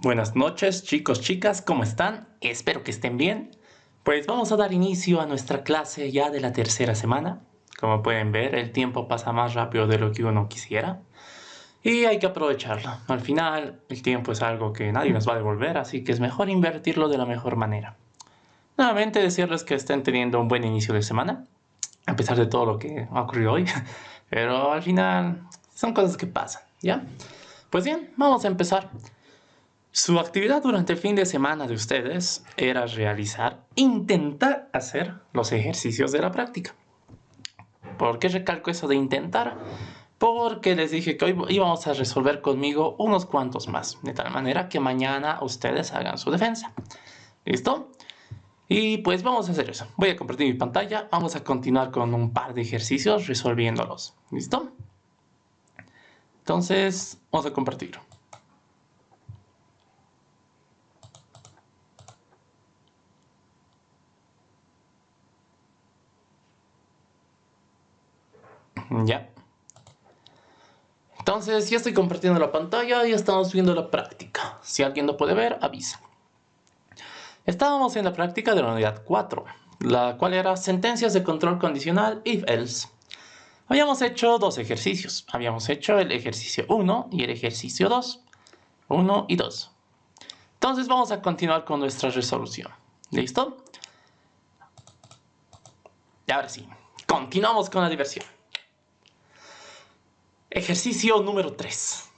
Buenas noches, chicos, chicas, ¿cómo están? Espero que estén bien. Pues vamos a dar inicio a nuestra clase ya de la tercera semana. Como pueden ver, el tiempo pasa más rápido de lo que uno quisiera. Y hay que aprovecharlo. Al final, el tiempo es algo que nadie nos va a devolver, así que es mejor invertirlo de la mejor manera. Nuevamente decirles que estén teniendo un buen inicio de semana, a pesar de todo lo que ha ocurrido hoy. Pero al final, son cosas que pasan, ¿ya? Pues bien, vamos a empezar. Su actividad durante el fin de semana de ustedes era intentar hacer los ejercicios de la práctica. ¿Por qué recalco eso de intentar? Porque les dije que hoy íbamos a resolver conmigo unos cuantos más, de tal manera que mañana ustedes hagan su defensa. ¿Listo? Y pues vamos a hacer eso. Voy a compartir mi pantalla, vamos a continuar con un par de ejercicios resolviéndolos. ¿Listo? Entonces, vamos a compartir. Ya. Entonces, ya estoy compartiendo la pantalla y estamos viendo la práctica. Si alguien lo puede ver, avisa. Estábamos en la práctica de la unidad 4, la cual era sentencias de control condicional if-else. Habíamos hecho dos ejercicios. Habíamos hecho el ejercicio 1 y el ejercicio 2. 1 y 2. Entonces vamos a continuar con nuestra resolución. ¿Listo? Y ahora sí, continuamos con la diversión. Ejercicio número 3.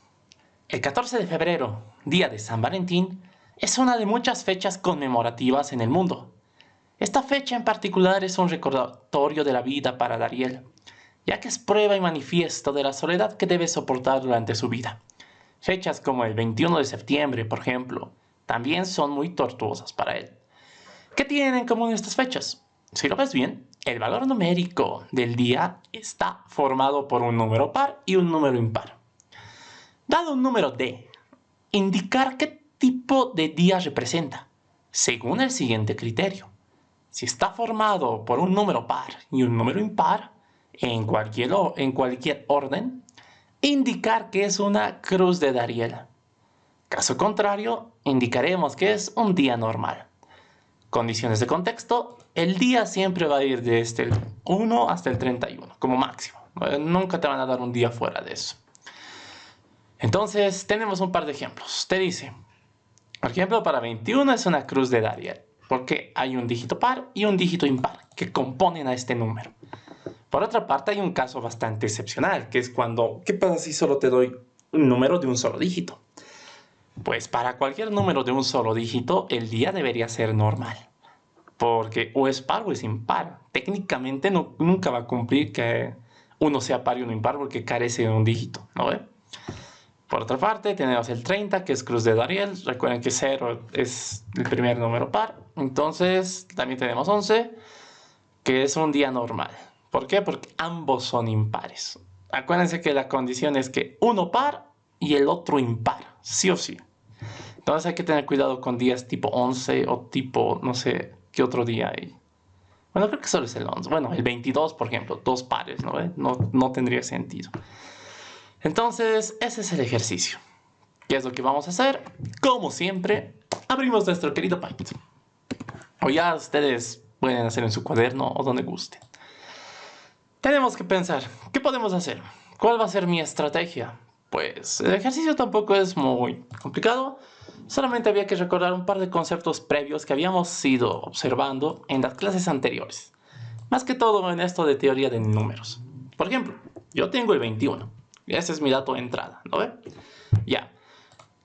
El 14 de febrero, día de San Valentín, es una de muchas fechas conmemorativas en el mundo. Esta fecha en particular es un recordatorio de la vida para Dariel, ya que es prueba y manifiesto de la soledad que debe soportar durante su vida. Fechas como el 21 de septiembre, por ejemplo, también son muy tortuosas para él. ¿Qué tienen en común estas fechas? Si lo ves bien, el valor numérico del día está formado por un número par y un número impar. Dado un número D, indicar qué tipo de día representa, según el siguiente criterio. Si está formado por un número par y un número impar, en cualquier orden, indicar que es una cruz de Dariel. Caso contrario, indicaremos que es un día normal. Condiciones de contexto, el día siempre va a ir desde el 1 hasta el 31, como máximo. Nunca te van a dar un día fuera de eso. Entonces, tenemos un par de ejemplos. Te dice, por ejemplo, para 21 es una cruz de Dariel, porque hay un dígito par y un dígito impar que componen a este número. Por otra parte, hay un caso bastante excepcional, que es cuando, ¿qué pasa si solo te doy un número de un solo dígito? Pues para cualquier número de un solo dígito, el día debería ser normal, porque o es par o es impar. Técnicamente nunca va a cumplir que uno sea par y uno impar porque carece de un dígito, ¿no ve? Por otra parte, tenemos el 30, que es cruz de Dariel. Recuerden que 0 es el primer número par. Entonces, también tenemos 11, que es un día normal. ¿Por qué? Porque ambos son impares. Acuérdense que la condición es que uno par y el otro impar, sí o sí. Entonces hay que tener cuidado con días tipo 11 o tipo, no sé, ¿qué otro día hay? Bueno, creo que solo es el 11. Bueno, el 22, por ejemplo, dos pares, ¿no? No tendría sentido. Entonces, ese es el ejercicio. ¿Qué es lo que vamos a hacer? Como siempre, abrimos nuestro querido Paint. O ya ustedes pueden hacer en su cuaderno o donde guste. Tenemos que pensar, ¿qué podemos hacer? ¿Cuál va a ser mi estrategia? Pues el ejercicio tampoco es muy complicado. Solamente había que recordar un par de conceptos previos que habíamos ido observando en las clases anteriores. Más que todo en esto de teoría de números. Por ejemplo, yo tengo el 21. Ese es mi dato de entrada, ¿no ve? Ya.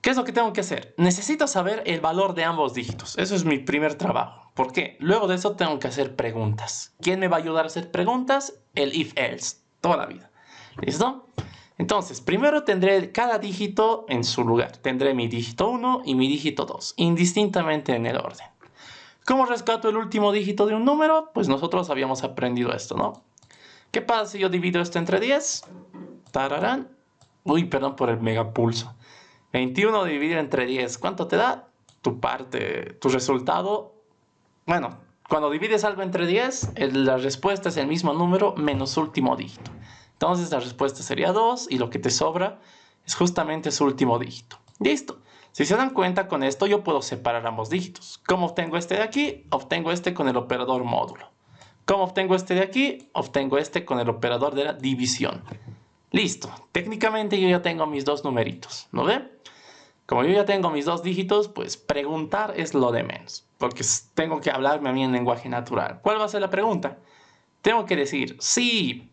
¿Qué es lo que tengo que hacer? Necesito saber el valor de ambos dígitos. Eso es mi primer trabajo. ¿Por qué? Luego de eso tengo que hacer preguntas. ¿Quién me va a ayudar a hacer preguntas? El if-else. Toda la vida. ¿Listo? Entonces, primero tendré cada dígito en su lugar. Tendré mi dígito 1 y mi dígito 2, indistintamente en el orden. ¿Cómo rescato el último dígito de un número? Pues nosotros habíamos aprendido esto, ¿no? ¿Qué pasa si yo divido esto entre 10? Tararán. Uy, perdón por el megapulso. 21 dividido entre 10, ¿cuánto te da? Tu resultado. Bueno, cuando divides algo entre 10, la respuesta es el mismo número menos su último dígito. Entonces la respuesta sería 2 y lo que te sobra es justamente su último dígito. Listo. Si se dan cuenta, con esto yo puedo separar ambos dígitos. ¿Cómo obtengo este de aquí? Obtengo este con el operador módulo. ¿Cómo obtengo este de aquí? Obtengo este con el operador de la división. Listo. Técnicamente yo ya tengo mis dos numeritos, ¿no ve? Como yo ya tengo mis dos dígitos, pues preguntar es lo de menos. Porque tengo que hablarme a mí en lenguaje natural. ¿Cuál va a ser la pregunta? Tengo que decir si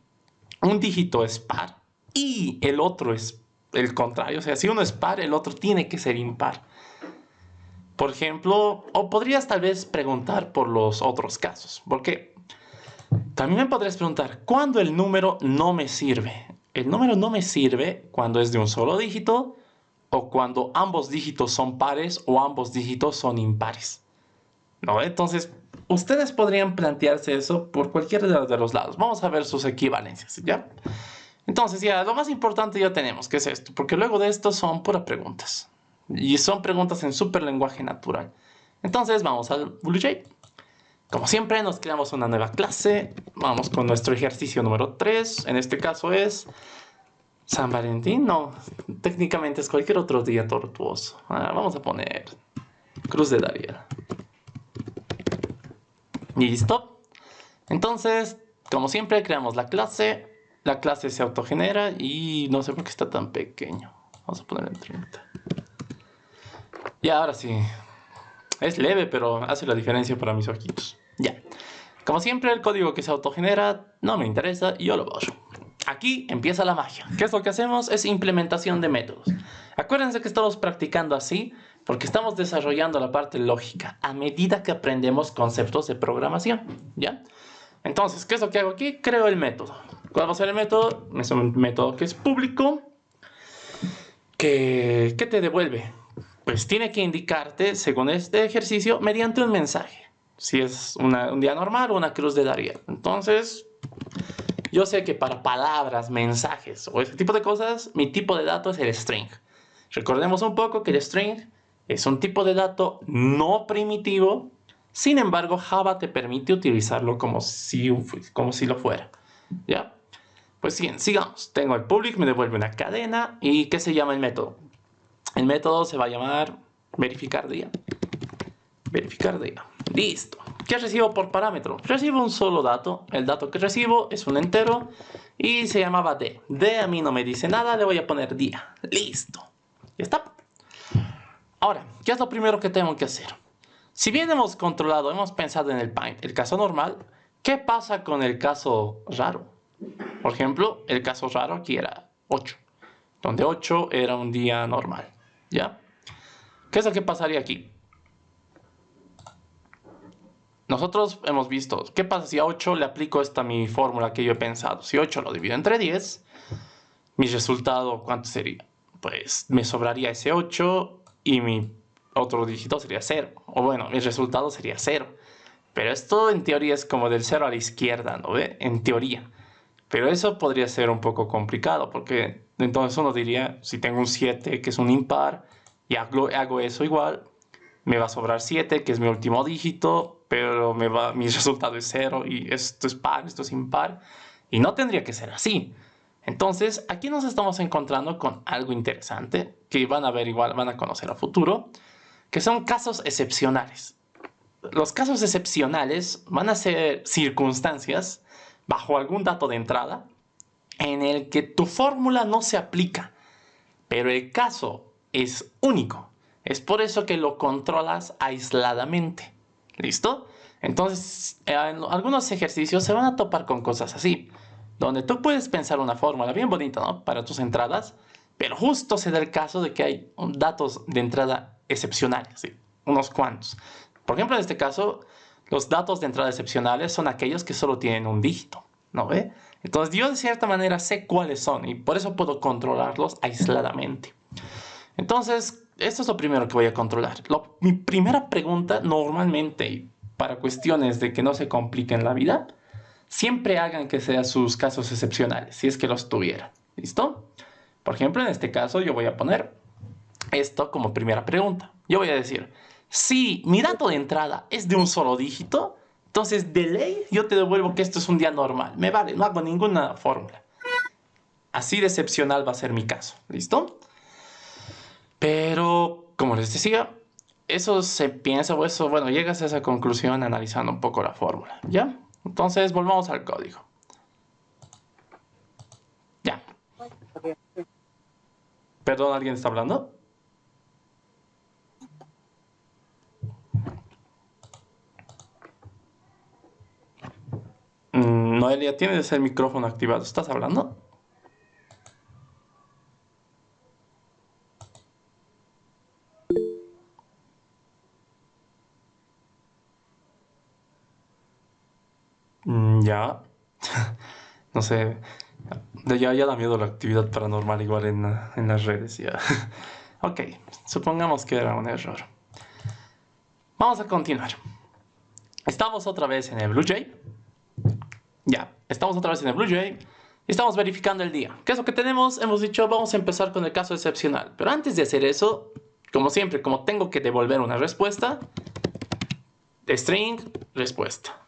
un dígito es par y el otro es el contrario. O sea, si uno es par, el otro tiene que ser impar. Por ejemplo, o podrías tal vez preguntar por los otros casos. Porque también me podrías preguntar, ¿cuándo el número no me sirve? El número no me sirve cuando es de un solo dígito o cuando ambos dígitos son pares o ambos dígitos son impares. ¿No? Entonces, ustedes podrían plantearse eso por cualquiera de los lados. Vamos a ver sus equivalencias, ¿ya? Entonces, ya, lo más importante ya tenemos, que es esto, porque luego de esto son puras preguntas. Y son preguntas en súper lenguaje natural. Entonces, vamos al BlueJ. Como siempre, nos creamos una nueva clase. Vamos con nuestro ejercicio número 3. En este caso es San Valentín. No, técnicamente es cualquier otro día tortuoso. Vamos a poner Cruz de Dariel. ¿Listo? Entonces, como siempre, creamos la clase. La clase se autogenera y no sé por qué está tan pequeño. Vamos a ponerlo en 30. Y ahora sí. Es leve, pero hace la diferencia para mis ojitos. Ya. Como siempre, el código que se autogenera no me interesa y yo lo borro. Aquí empieza la magia. ¿Qué es lo que hacemos? Es implementación de métodos. Acuérdense que estamos practicando así porque estamos desarrollando la parte lógica a medida que aprendemos conceptos de programación. ¿Ya? Entonces, ¿qué es lo que hago aquí? Creo el método. ¿Cuál va a ser el método? Es un método que es público. ¿Qué te devuelve? Pues tiene que indicarte, según este ejercicio, mediante un mensaje. Si es un día normal o una cruz de Dariel. Entonces, yo sé que para palabras, mensajes o ese tipo de cosas, mi tipo de dato es el string. Recordemos un poco que el string es un tipo de dato no primitivo. Sin embargo, Java te permite utilizarlo como si lo fuera. ¿Ya? Pues bien, sigamos. Tengo el public, me devuelve una cadena. ¿Y qué se llama el método? El método se va a llamar verificar día. Verificar día. Listo. ¿Qué recibo por parámetro? Recibo un solo dato. El dato que recibo es un entero y se llamaba D. D a mí no me dice nada, le voy a poner día. Listo. Ya está. Ahora, ¿qué es lo primero que tengo que hacer? Si bien hemos controlado, hemos pensado en el caso normal, ¿qué pasa con el caso raro? Por ejemplo, el caso raro aquí era 8, donde 8 era un día normal. ¿Ya? ¿Qué es lo que pasaría aquí? Nosotros hemos visto, ¿qué pasa si a 8 le aplico esta mi fórmula que yo he pensado? Si 8 lo divido entre 10, mi resultado, ¿cuánto sería? Pues me sobraría ese 8 y mi otro dígito sería 0. O bueno, mi resultado sería 0. Pero esto en teoría es como del 0 a la izquierda, ¿no ve? En teoría. Pero eso podría ser un poco complicado, porque entonces uno diría, si tengo un 7 que es un impar, y hago eso igual, me va a sobrar 7, que es mi último dígito, pero mi resultado es 0, y esto es par, esto es impar, y no tendría que ser así. Entonces, aquí nos estamos encontrando con algo interesante, que van a ver igual, van a conocer a futuro, que son casos excepcionales. Los casos excepcionales van a ser circunstancias bajo algún dato de entrada en el que tu fórmula no se aplica, pero el caso es único. Es por eso que lo controlas aisladamente. ¿Listo? Entonces, en algunos ejercicios se van a topar con cosas así, donde tú puedes pensar una fórmula bien bonita, ¿no? Para tus entradas, pero justo se da el caso de que hay datos de entrada excepcionales, ¿sí? Unos cuantos. Por ejemplo, en este caso, los datos de entrada excepcionales son aquellos que solo tienen un dígito, ¿no ve? Entonces yo de cierta manera sé cuáles son y por eso puedo controlarlos aisladamente. Entonces, esto es lo primero que voy a controlar. Mi primera pregunta normalmente, y para cuestiones de que no se compliquen la vida, siempre hagan que sean sus casos excepcionales, si es que los tuvieran. ¿Listo? Por ejemplo, en este caso yo voy a poner esto como primera pregunta. Yo voy a decir, si mi dato de entrada es de un solo dígito, entonces de ley yo te devuelvo que esto es un día normal. Me vale, no hago ninguna fórmula. Así de excepcional va a ser mi caso. ¿Listo? Pero como les decía, eso se piensa, o eso, bueno, llegas a esa conclusión analizando un poco la fórmula, ¿ya? Entonces, volvamos al código. Ya. ¿Perdón, alguien está hablando? Noelia, tienes el micrófono activado. ¿Estás hablando? Ya. No sé. Ya da miedo la actividad paranormal igual en las redes. Ya. Ok. Supongamos que era un error. Vamos a continuar. Estamos otra vez en el Blue Jay. Ya. Estamos otra vez en el Blue Jay. Y estamos verificando el día. ¿Qué es lo que tenemos? Hemos dicho, vamos a empezar con el caso excepcional. Pero antes de hacer eso, como siempre, como tengo que devolver una respuesta, string, respuesta.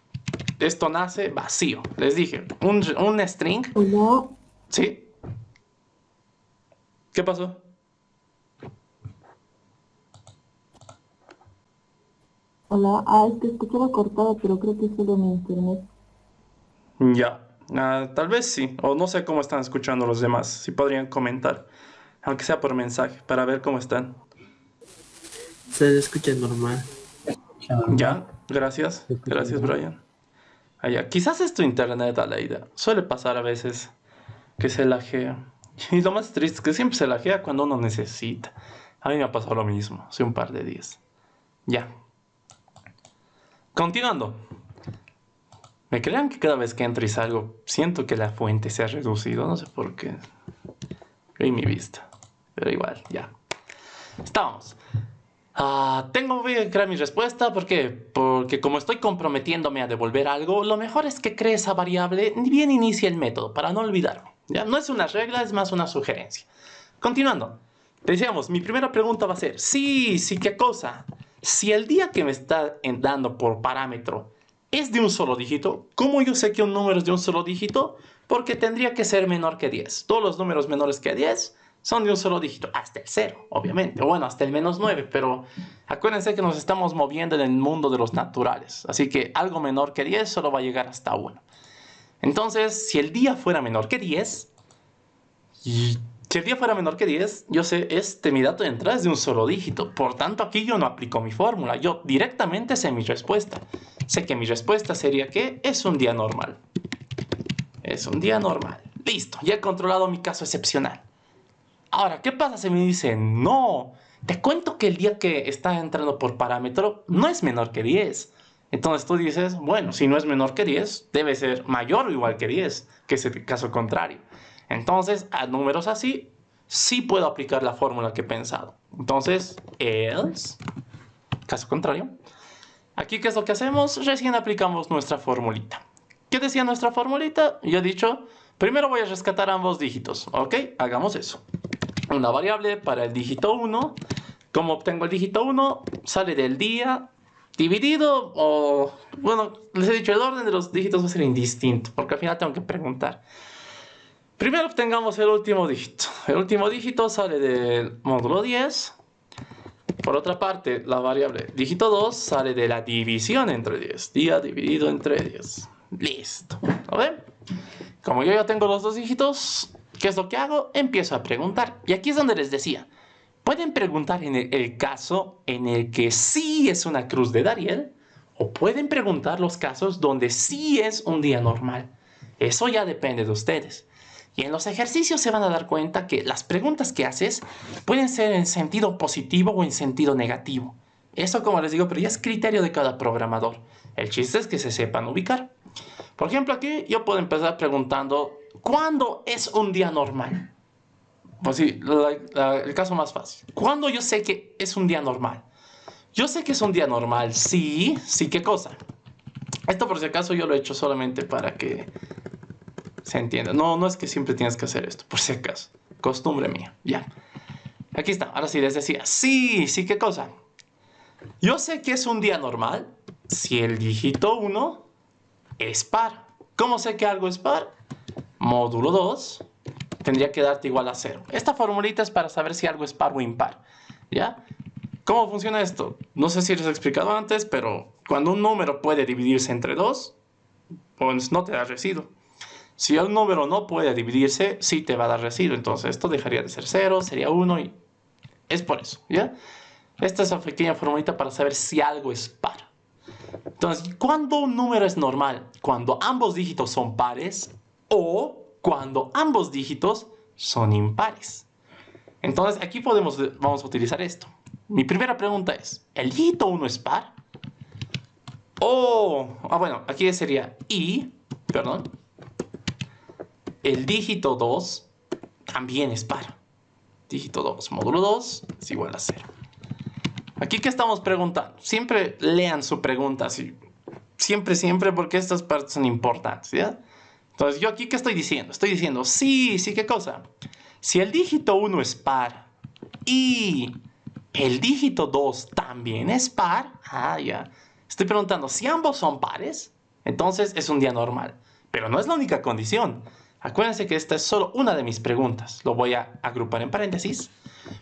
Esto nace vacío. Les dije, un string. Hola, ¿Sí? ¿Qué pasó? hola. Es que escuchaba cortado, pero creo que es solo mi internet. Ya. Tal vez sí. O no sé cómo están escuchando los demás. Si podrían comentar. Aunque sea por mensaje. Para ver cómo están. Se escucha normal. Ya. Gracias. Gracias, Brian. Ya. Quizás es tu internet, Aleida. Suele pasar a veces que se lajea. Y lo más triste es que siempre se lajea cuando uno necesita. A mí me ha pasado lo mismo. Hace un par de días. Ya. Continuando. Me crean que cada vez que entro y salgo, siento que la fuente se ha reducido. No sé por qué. Y mi vista. Pero igual, ya. Estábamos. Voy a crear mi respuesta. ¿Por qué? Porque como estoy comprometiéndome a devolver algo, lo mejor es que cree esa variable ni bien inicie el método para no olvidarme. ¿Ya? No es una regla, es más una sugerencia. Continuando. Decíamos, mi primera pregunta va a ser, sí, ¿qué cosa? Si el día que me está dando por parámetro es de un solo dígito, ¿cómo yo sé que un número es de un solo dígito? Porque tendría que ser menor que 10. Todos los números menores que 10 son de un solo dígito, hasta el 0, obviamente, o bueno, hasta el -9, pero acuérdense que nos estamos moviendo en el mundo de los naturales, así que algo menor que 10 solo va a llegar hasta 1. Entonces, si el día fuera menor que 10, y si el día fuera menor que 10, yo sé, mi dato de entrada es de un solo dígito. Por tanto, aquí yo no aplico mi fórmula. Yo directamente sé mi respuesta. Sé que mi respuesta sería que es un día normal. Es un día normal. Listo, ya he controlado mi caso excepcional. Ahora, ¿qué pasa si me dicen, no, te cuento que el día que está entrando por parámetro no es menor que 10? Entonces tú dices, bueno, si no es menor que 10, debe ser mayor o igual que 10, que es el caso contrario. Entonces, a números así, sí puedo aplicar la fórmula que he pensado. Entonces, else, caso contrario. Aquí, ¿qué es lo que hacemos? Recién aplicamos nuestra formulita. ¿Qué decía nuestra formulita? Yo he dicho, primero voy a rescatar ambos dígitos. ¿Ok? Hagamos eso. Una variable para el dígito 1. Como obtengo el dígito 1, sale del día dividido o... Bueno, les he dicho, el orden de los dígitos va a ser indistinto, porque al final tengo que preguntar. Primero obtengamos el último dígito. El último dígito sale del módulo 10. Por otra parte, la variable dígito 2 sale de la división entre 10. Día dividido entre 10. Listo. ¿Lo ven? Como yo ya tengo los dos dígitos, ¿qué es lo que hago? Empiezo a preguntar. Y aquí es donde les decía, pueden preguntar en el caso en el que sí es una cruz de Dariel, o pueden preguntar los casos donde sí es un día normal. Eso ya depende de ustedes. Y en los ejercicios se van a dar cuenta que las preguntas que haces pueden ser en sentido positivo o en sentido negativo. Eso, como les digo, pero ya es criterio de cada programador. El chiste es que se sepan ubicar. Por ejemplo, aquí yo puedo empezar preguntando, ¿cuándo es un día normal? Pues sí, el caso más fácil. ¿Cuándo yo sé que es un día normal? Yo sé que es un día normal, sí, ¿qué cosa? Esto por si acaso yo lo he hecho solamente para que se entienda. No, no es que siempre tienes que hacer esto, por si acaso. Costumbre mía, ya. Aquí está, ahora sí les decía, sí, ¿qué cosa? Yo sé que es un día normal si el dígito 1 es par. ¿Cómo sé que algo es par? Módulo 2 tendría que darte igual a 0. Esta formulita es para saber si algo es par o impar, ¿ya? ¿Cómo funciona esto? No sé si les he explicado antes, pero cuando un número puede dividirse entre dos, pues no te da residuo. Si el número no puede dividirse, sí te va a dar residuo. Entonces esto dejaría de ser 0, sería 1 y es por eso, ¿ya? Esta es la pequeña formulita para saber si algo es par. Entonces, ¿cuándo un número es normal? Cuando ambos dígitos son pares o cuando ambos dígitos son impares. Entonces, aquí vamos a utilizar esto. Mi primera pregunta es, ¿el dígito 1 es par? Bueno, aquí sería el dígito 2 también es par. Dígito 2 módulo 2 es igual a 0. Aquí, ¿qué estamos preguntando? Siempre lean su pregunta así. Siempre, porque estas partes son importantes, ¿ya? Entonces, ¿yo aquí qué estoy diciendo? Estoy diciendo, sí, ¿qué cosa? Si el dígito 1 es par y el dígito 2 también es par, ya. Estoy preguntando, si ambos son pares, entonces es un día normal. Pero no es la única condición. Acuérdense que esta es solo una de mis preguntas. Lo voy a agrupar en paréntesis,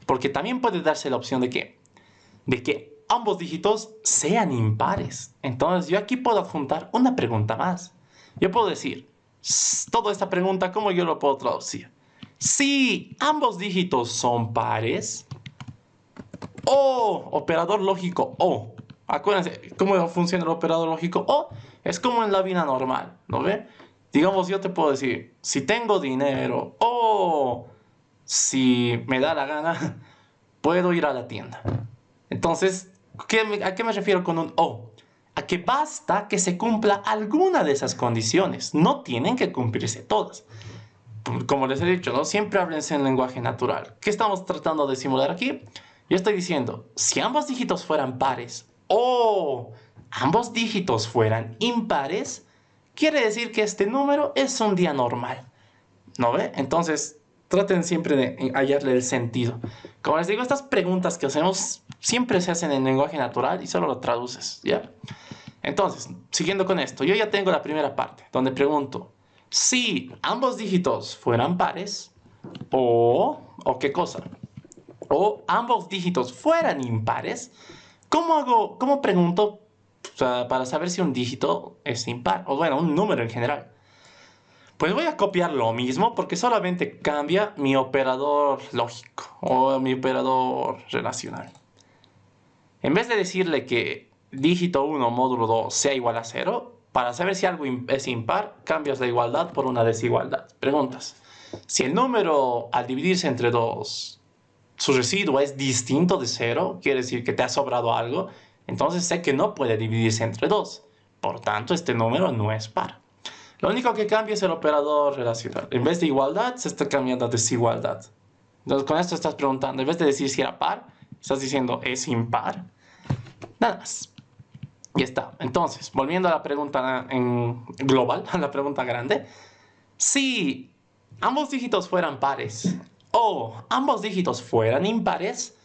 porque también puede darse la opción de que ambos dígitos sean impares. Entonces yo aquí puedo adjuntar una pregunta más. Yo puedo decir, toda esta pregunta, ¿cómo yo lo puedo traducir? Si ambos dígitos son pares, o operador lógico o. Acuérdense, ¿cómo funciona el operador lógico o? Es como en la vida normal, ¿no ve? Digamos, yo te puedo decir, si tengo dinero o si me da la gana, puedo ir a la tienda. Entonces, ¿a qué me refiero con un o? A que basta que se cumpla alguna de esas condiciones. No tienen que cumplirse todas. Como les he dicho, ¿no? Siempre háblense en lenguaje natural. ¿Qué estamos tratando de simular aquí? Yo estoy diciendo, si ambos dígitos fueran pares o ambos dígitos fueran impares, quiere decir que este número es un día normal. ¿No ve? Entonces, traten siempre de hallarle el sentido. Como les digo, estas preguntas que hacemos siempre se hacen en lenguaje natural y solo lo traduces, ¿ya? Entonces, siguiendo con esto, yo ya tengo la primera parte, donde pregunto, si ambos dígitos fueran pares, o ¿qué cosa? O ambos dígitos fueran impares, ¿cómo pregunto para saber si un dígito es impar? O bueno, un número en general. Pues voy a copiar lo mismo porque solamente cambia mi operador lógico o mi operador relacional. En vez de decirle que dígito 1 módulo 2 sea igual a 0, para saber si algo es impar, cambias la igualdad por una desigualdad. Preguntas. Si el número al dividirse entre 2, su residuo es distinto de 0, quiere decir que te ha sobrado algo, entonces sé que no puede dividirse entre 2. Por tanto, este número no es par. Lo único que cambia es el operador relacional. En vez de igualdad, se está cambiando a desigualdad. Entonces, con esto estás preguntando, en vez de decir si era par, estás diciendo es impar. Nada más. Ya está. Entonces, volviendo a la pregunta en global, a la pregunta grande. Si ambos dígitos fueran pares o ambos dígitos fueran impares,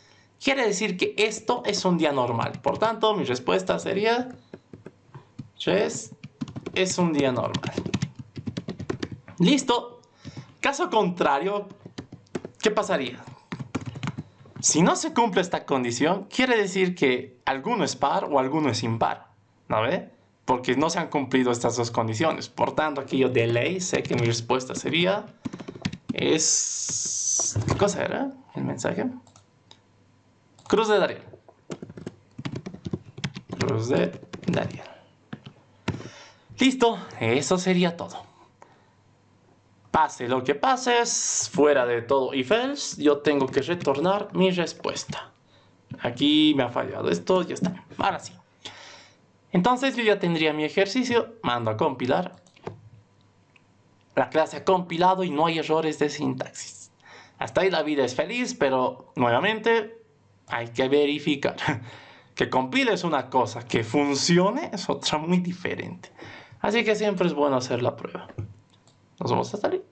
quiere decir que esto es un día normal. Por tanto, mi respuesta sería es un día normal. Listo. Caso contrario, ¿qué pasaría? Si no se cumple esta condición, quiere decir que alguno es par o alguno es impar. ¿No ve? Porque no se han cumplido estas dos condiciones. Por tanto, aquí yo de ley sé que mi respuesta sería ¿qué cosa era el mensaje? Cruz de Dariel. Cruz de Dariel. Listo, eso sería todo. Pase lo que pase, fuera de todo if else, yo tengo que retornar mi respuesta. Aquí me ha fallado esto, ya está. Ahora sí. Entonces yo ya tendría mi ejercicio, mando a compilar. La clase ha compilado y no hay errores de sintaxis. Hasta ahí la vida es feliz, pero nuevamente hay que verificar. Que compile es una cosa, que funcione es otra muy diferente. Así que siempre es bueno hacer la prueba. Nos vamos a salir.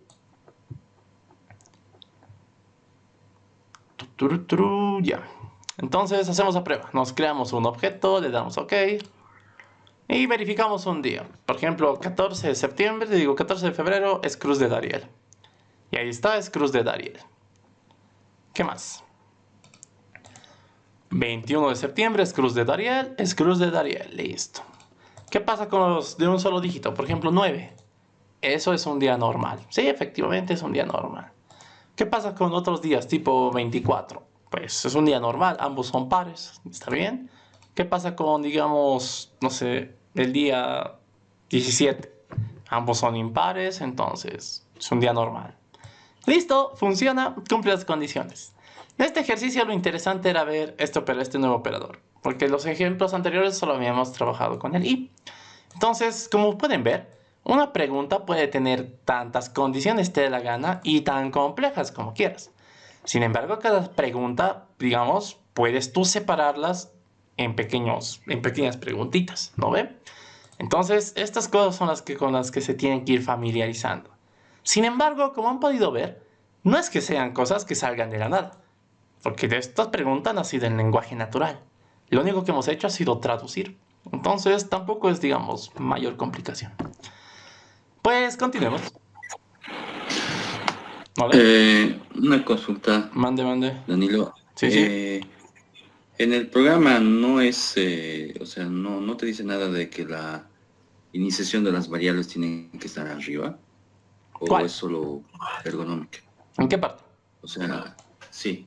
Ya. Entonces hacemos la prueba. Nos creamos un objeto, le damos OK. Y verificamos un día. Por ejemplo, 14 de septiembre, digo 14 de febrero es Cruz de Dariel. Y ahí está, es Cruz de Dariel. ¿Qué más? 21 de septiembre es cruz de Dariel, es cruz de Dariel, listo. ¿Qué pasa con los de un solo dígito? Por ejemplo, 9. Eso es un día normal. Sí, efectivamente es un día normal. ¿Qué pasa con otros días tipo 24? Pues es un día normal, ambos son pares, ¿está bien? ¿Qué pasa con, digamos, no sé, el día 17? Ambos son impares, entonces es un día normal. Listo, funciona, cumple las condiciones. En este ejercicio lo interesante era ver este nuevo operador, porque los ejemplos anteriores solo habíamos trabajado con el y. Entonces, como pueden ver, una pregunta puede tener tantas condiciones te dé la gana y tan complejas como quieras. Sin embargo, cada pregunta, digamos, puedes tú separarlas en pequeñas preguntitas, ¿no ve? Entonces, estas cosas son con las que se tienen que ir familiarizando. Sin embargo, como han podido ver, no es que sean cosas que salgan de la nada, porque de estas preguntas han nacido en lenguaje natural. Lo único que hemos hecho ha sido traducir. Entonces, tampoco es, digamos, mayor complicación. Pues, continuemos. ¿Vale? Una consulta, Mande. Danilo. Sí. En el programa no es, o sea, no te dice nada de que la iniciación de las variables tienen que estar arriba, o ¿Cuál? es solo ergonómica. ¿En qué parte? O sea, sí.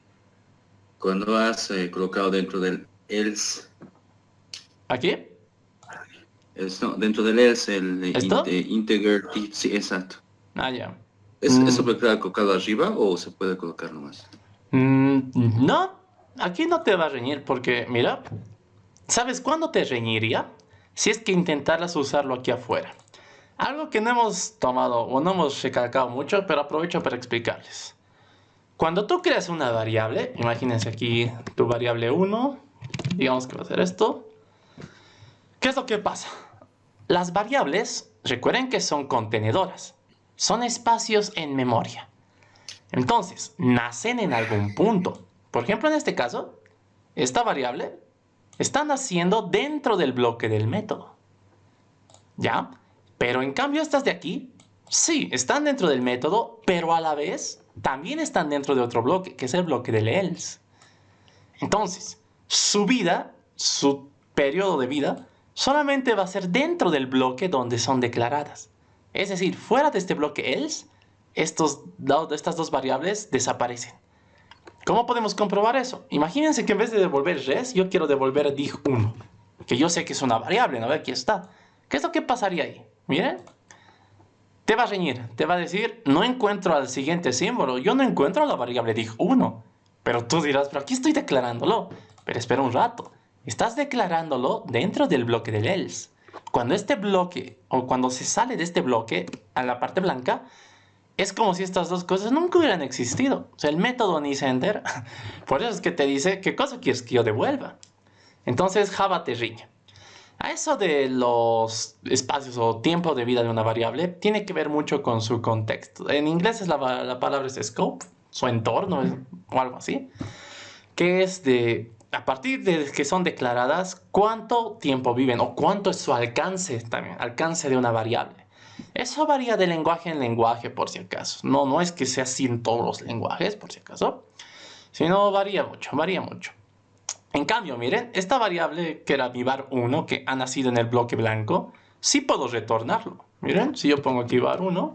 Cuando has colocado dentro del else, ¿Aquí? no, dentro del else el ¿Esto? integer, sí, exacto. Ah, ya. ¿Eso puede quedar colocado arriba o se puede colocar nomás? No, aquí no te va a reñir porque, mira, ¿sabes cuándo te reñiría? Si es que intentaras usarlo aquí afuera. Algo que no hemos tomado o no hemos recalcado mucho, pero aprovecho para explicarles. Cuando tú creas una variable, imagínense aquí tu variable 1, digamos que va a ser esto. ¿Qué es lo que pasa? Las variables, recuerden que son contenedoras, son espacios en memoria. Entonces, nacen en algún punto. Por ejemplo, en este caso, esta variable está naciendo dentro del bloque del método. ¿Ya? Pero en cambio estas de aquí, sí, están dentro del método, pero a la vez también están dentro de otro bloque, que es el bloque del else. Entonces, su vida, su periodo de vida, solamente va a ser dentro del bloque donde son declaradas. Es decir, fuera de este bloque else, estas dos variables desaparecen. ¿Cómo podemos comprobar eso? Imagínense que en vez de devolver res, yo quiero devolver dig1, que yo sé que es una variable, ¿no? Aquí está. ¿Qué es lo que pasaría ahí? Miren. Te va a reñir, te va a decir, no encuentro al siguiente símbolo, yo no encuentro la variable dig1. Pero tú dirás, pero aquí estoy declarándolo. Pero espera un rato, estás declarándolo dentro del bloque del else. Cuando este bloque, o cuando se sale de este bloque, a la parte blanca, es como si estas dos cosas nunca hubieran existido. O sea, el método ni se entera. Por eso es que te dice, ¿qué cosa quieres que yo devuelva? Entonces Java te riñe. A eso de los espacios o tiempo de vida de una variable, tiene que ver mucho con su contexto. En inglés la palabra es scope, su entorno o algo así. Que es de, a partir de que son declaradas, cuánto tiempo viven o cuánto es su alcance también, alcance de una variable. Eso varía de lenguaje en lenguaje, por si acaso. No es que sea así en todos los lenguajes, por si acaso. Sino varía mucho, varía mucho. En cambio, miren, esta variable que era mi var1, que ha nacido en el bloque blanco, sí puedo retornarlo. Miren, si yo pongo aquí var1.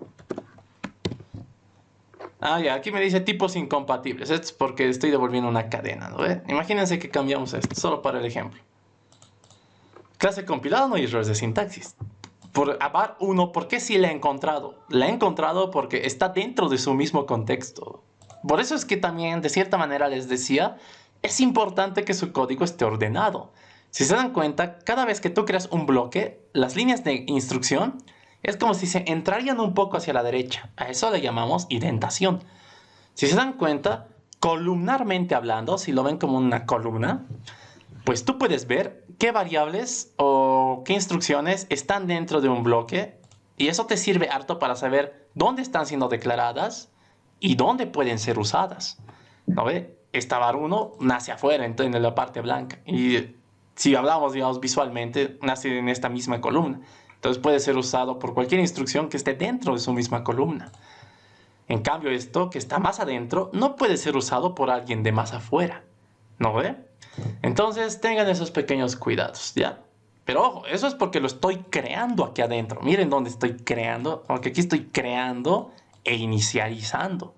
Ah, ya, aquí me dice tipos incompatibles. Esto es porque estoy devolviendo una cadena, ¿no? Imagínense que cambiamos esto, solo para el ejemplo. Clase compilada, no hay errores de sintaxis. A var1, ¿por qué sí la he encontrado? La he encontrado porque está dentro de su mismo contexto. Por eso es que también, de cierta manera, les decía, es importante que su código esté ordenado. Si se dan cuenta, cada vez que tú creas un bloque, las líneas de instrucción es como si se entrarían un poco hacia la derecha. A eso le llamamos indentación. Si se dan cuenta, columnarmente hablando, si lo ven como una columna, pues tú puedes ver qué variables o qué instrucciones están dentro de un bloque y eso te sirve harto para saber dónde están siendo declaradas y dónde pueden ser usadas. ¿No ve? Esta var1 nace afuera, en la parte blanca. Y si hablamos, digamos, visualmente, nace en esta misma columna. Entonces puede ser usado por cualquier instrucción que esté dentro de su misma columna. En cambio, esto que está más adentro no puede ser usado por alguien de más afuera. ¿No ve? Entonces tengan esos pequeños cuidados, ¿ya? Pero ojo, eso es porque lo estoy creando aquí adentro. Miren dónde estoy creando, porque aquí estoy creando e inicializando.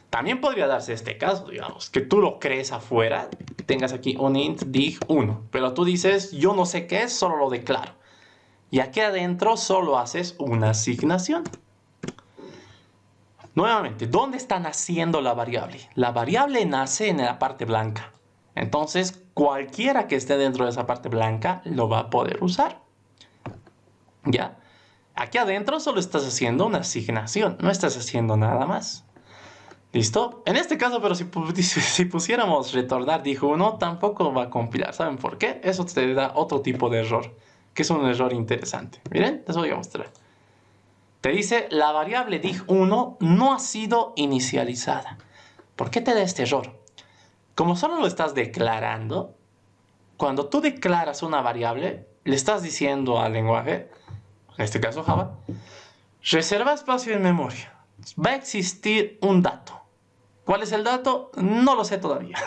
También podría darse este caso, digamos, que tú lo crees afuera, tengas aquí un int dig1, pero tú dices, yo no sé qué es, solo lo declaro. Y aquí adentro solo haces una asignación. Nuevamente, ¿dónde está naciendo la variable? La variable nace en la parte blanca. Entonces, cualquiera que esté dentro de esa parte blanca lo va a poder usar. ¿Ya? Aquí adentro solo estás haciendo una asignación, no estás haciendo nada más. ¿Listo? En este caso, pero si pusiéramos retornar dig1, tampoco va a compilar. ¿Saben por qué? Eso te da otro tipo de error, que es un error interesante. Miren, les voy a mostrar. Te dice, la variable dig1 no ha sido inicializada. ¿Por qué te da este error? Como solo lo estás declarando, cuando tú declaras una variable, le estás diciendo al lenguaje, en este caso Java, reserva espacio en memoria. Va a existir un dato. ¿Cuál es el dato? No lo sé todavía.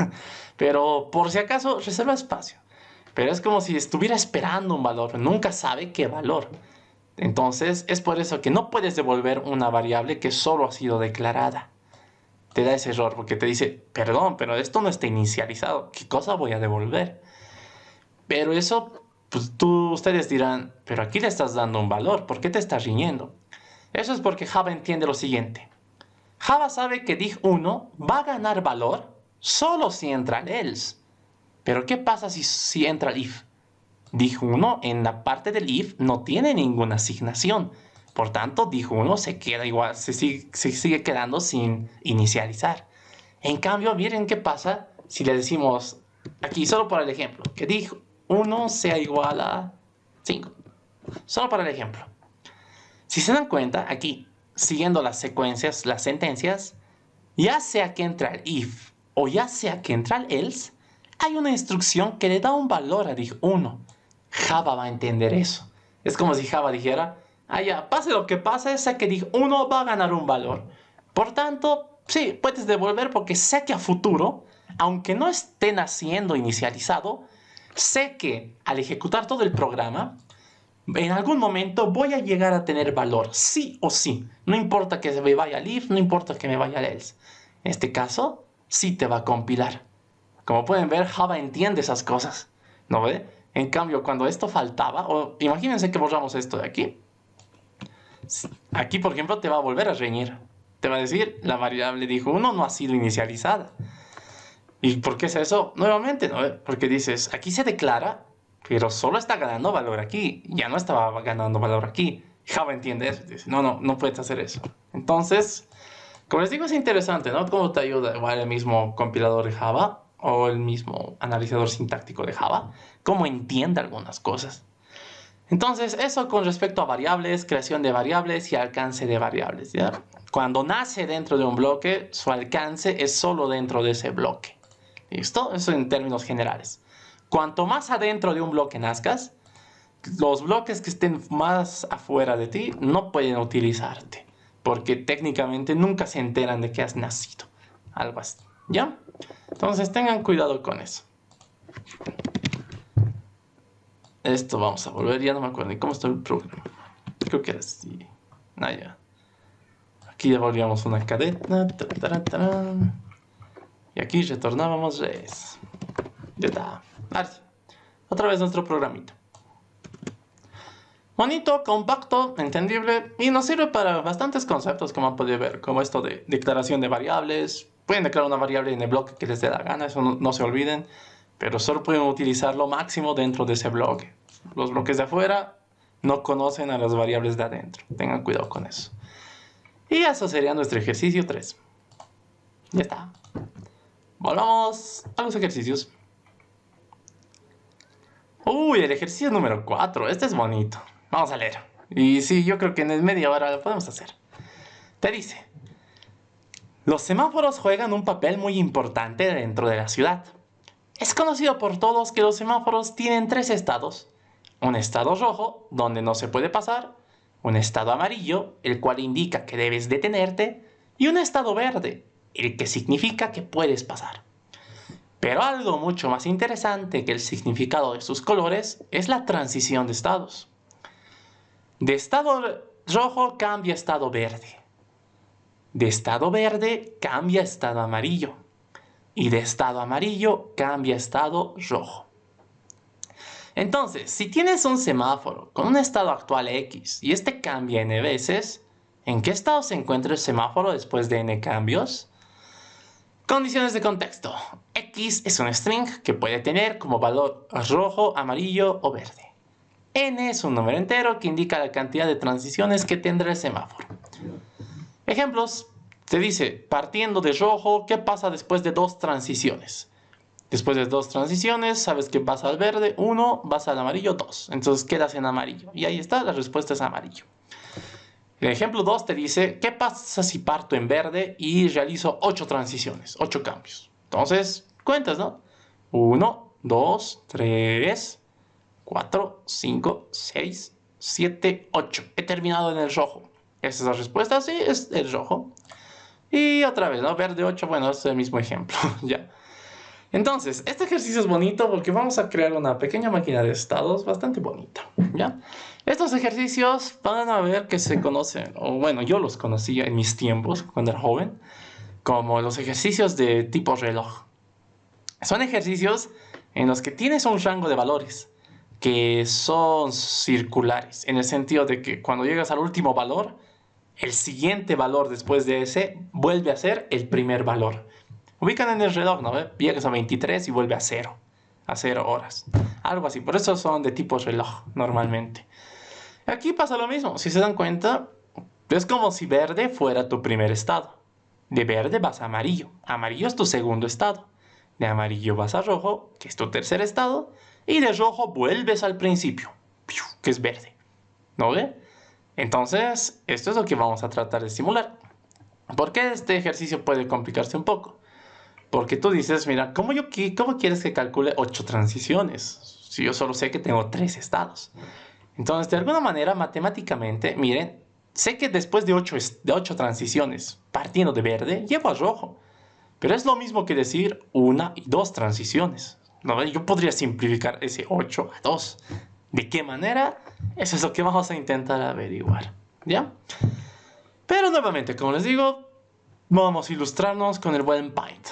Pero por si acaso, reserva espacio. Pero es como si estuviera esperando un valor. Nunca sabe qué valor. Entonces, es por eso que no puedes devolver una variable que solo ha sido declarada. Te da ese error porque te dice, perdón, pero esto no está inicializado. ¿Qué cosa voy a devolver? Pero eso, pues ustedes dirán, pero aquí le estás dando un valor. ¿Por qué te estás riñendo? Eso es porque Java entiende lo siguiente. Java sabe que dig1 va a ganar valor solo si entra el else. Pero ¿qué pasa si entra el if? dig1 en la parte del if no tiene ninguna asignación. Por tanto, dig1 se queda igual, se sigue quedando sin inicializar. En cambio, miren qué pasa si le decimos, aquí solo para el ejemplo, que dig1 sea igual a 5. Solo para el ejemplo. Si se dan cuenta, aquí, siguiendo las secuencias, las sentencias, ya sea que entra el if o ya sea que entra el else, hay una instrucción que le da un valor a dig1. Java va a entender eso. Es como si Java dijera, ya, pase lo que pase, sé que dig1 va a ganar un valor. Por tanto, sí, puedes devolver porque sé que a futuro, aunque no esté naciendo inicializado, sé que al ejecutar todo el programa, en algún momento voy a llegar a tener valor, sí o sí. No importa que me vaya al if, no importa que me vaya al else. En este caso, sí te va a compilar. Como pueden ver, Java entiende esas cosas, ¿no ve? En cambio, cuando esto faltaba, o imagínense que borramos esto de aquí. Aquí, por ejemplo, te va a volver a reñir. Te va a decir, la variable dig1 no ha sido inicializada. ¿Y por qué es eso? Nuevamente, ¿no ve? Porque dices, aquí se declara, pero solo está ganando valor aquí. Ya no estaba ganando valor aquí. Java entiende eso. Dice, no puedes hacer eso. Entonces, como les digo, es interesante, ¿no? Cómo te ayuda igual el mismo compilador de Java o el mismo analizador sintáctico de Java. Cómo entiende algunas cosas. Entonces, eso con respecto a variables, creación de variables y alcance de variables, ¿ya? Cuando nace dentro de un bloque, su alcance es solo dentro de ese bloque. ¿Listo? Eso en términos generales. Cuanto más adentro de un bloque nazcas, los bloques que estén más afuera de ti no pueden utilizarte, porque técnicamente nunca se enteran de que has nacido. Algo así, ¿ya? Entonces tengan cuidado con eso. Esto vamos a volver, ya no me acuerdo ni cómo está el programa. Creo que era así. Ya. Aquí devolvíamos una cadena. Y aquí retornábamos res. Ya está. Otra vez nuestro programita. Bonito, compacto, entendible y nos sirve para bastantes conceptos, como han podido ver, como esto de declaración de variables. Pueden declarar una variable en el bloque que les dé la gana, eso no se olviden, pero solo pueden utilizarlo máximo dentro de ese bloque. Los bloques de afuera no conocen a las variables de adentro. Tengan cuidado con eso. Y eso sería nuestro ejercicio 3. Ya está. Volvamos a los ejercicios. Uy, el ejercicio número 4. Este es bonito. Vamos a leer. Y sí, yo creo que en media hora lo podemos hacer. Te dice: los semáforos juegan un papel muy importante dentro de la ciudad. Es conocido por todos que los semáforos tienen 3 estados. Un estado rojo, donde no se puede pasar. Un estado amarillo, el cual indica que debes detenerte. Y un estado verde, el que significa que puedes pasar. Pero algo mucho más interesante que el significado de sus colores es la transición de estados. De estado rojo cambia a estado verde. De estado verde cambia a estado amarillo. Y de estado amarillo cambia a estado rojo. Entonces, si tienes un semáforo con un estado actual X y este cambia n veces, ¿en qué estado se encuentra el semáforo después de n cambios? Condiciones de contexto. X es un string que puede tener como valor rojo, amarillo o verde. N es un número entero que indica la cantidad de transiciones que tendrá el semáforo. Ejemplos. Te dice, partiendo de rojo, ¿qué pasa después de 2 transiciones? Después de 2 transiciones, sabes que vas al verde 1, vas al amarillo 2. Entonces quedas en amarillo. Y ahí está, la respuesta es amarillo. El ejemplo 2 te dice, ¿qué pasa si parto en verde y realizo 8 transiciones, 8 cambios? Entonces, cuentas, ¿no? 1, 2, 3, 4, 5, 6, 7, 8. He terminado en el rojo. ¿Esa es la respuesta? Sí, es el rojo. Y otra vez, ¿no? Verde 8, bueno, es el mismo ejemplo, ya. Entonces, este ejercicio es bonito porque vamos a crear una pequeña máquina de estados bastante bonita, ¿ya? Estos ejercicios van a ver que se conocen, o bueno, yo los conocía en mis tiempos, cuando era joven, como los ejercicios de tipo reloj. Son ejercicios en los que tienes un rango de valores que son circulares, en el sentido de que cuando llegas al último valor, el siguiente valor después de ese vuelve a ser el primer valor. Ubican en el reloj, ¿no? Llegas a 23 y vuelve a 0 horas. Algo así, por eso son de tipo reloj normalmente. Aquí pasa lo mismo, si se dan cuenta, es como si verde fuera tu primer estado. De verde vas a amarillo, amarillo es tu segundo estado. De amarillo vas a rojo, que es tu tercer estado. Y de rojo vuelves al principio, que es verde. ¿No ve? Entonces, esto es lo que vamos a tratar de simular. ¿Por qué este ejercicio puede complicarse un poco? Porque tú dices, mira, ¿cómo quieres que calcule 8 transiciones? Si yo solo sé que tengo 3 estados. Entonces, de alguna manera, matemáticamente, miren, sé que después de 8 transiciones, partiendo de verde, llego a rojo. Pero es lo mismo que decir 1 y 2 transiciones, ¿no? Yo podría simplificar ese 8 a 2. ¿De qué manera? Eso es lo que vamos a intentar averiguar, ¿ya? Pero nuevamente, como les digo, vamos a ilustrarnos con el buen Paint.